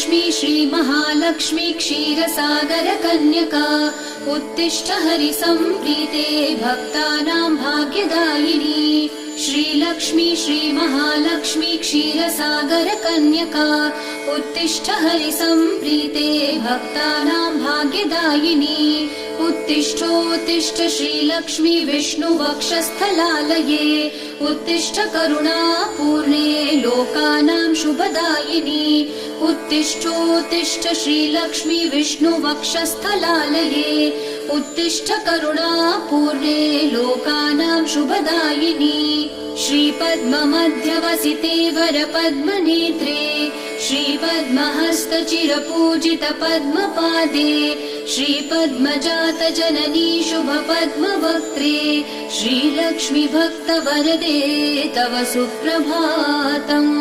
श्रीलक्ष्मी श्रीमहालक्ष्मी क्षीरसागरकन्यका उत्तिष्ठ हरिसम्प्रीते भक्तानां भाग्यदायिनी। श्रीलक्ष्मी श्रीमहालक्ष्मी क्षीरसागरकन्यका उत्तिष्ठ हरिसम्प्रीते भक्तानां भाग्यदायिनी। उत्तिष्ठोत्तिष्ठ श्रीलक्ष्मी विष्णुवक्षस्थलालये उत्तिष्ठ करुणापूर्णे लोकानां शुभदायिनी। उत्तिष्ठोत्तिष्ठ श्रीलक्ष्मी विष्णुवक्षस्थलालये उत्तिष्ठ करुणापूर्णे लोकानां शुभदायिनी। श्रीपद्ममध्यवसिते वरपद्मनेत्रे श्रीपद्महस्तचिरपूजित पद्मपादे श्रीपद्मजातजननी शुभपद्मवक्त्रे श्रीलक्ष्मी भक्तवरदे तव सुप्रभातम्।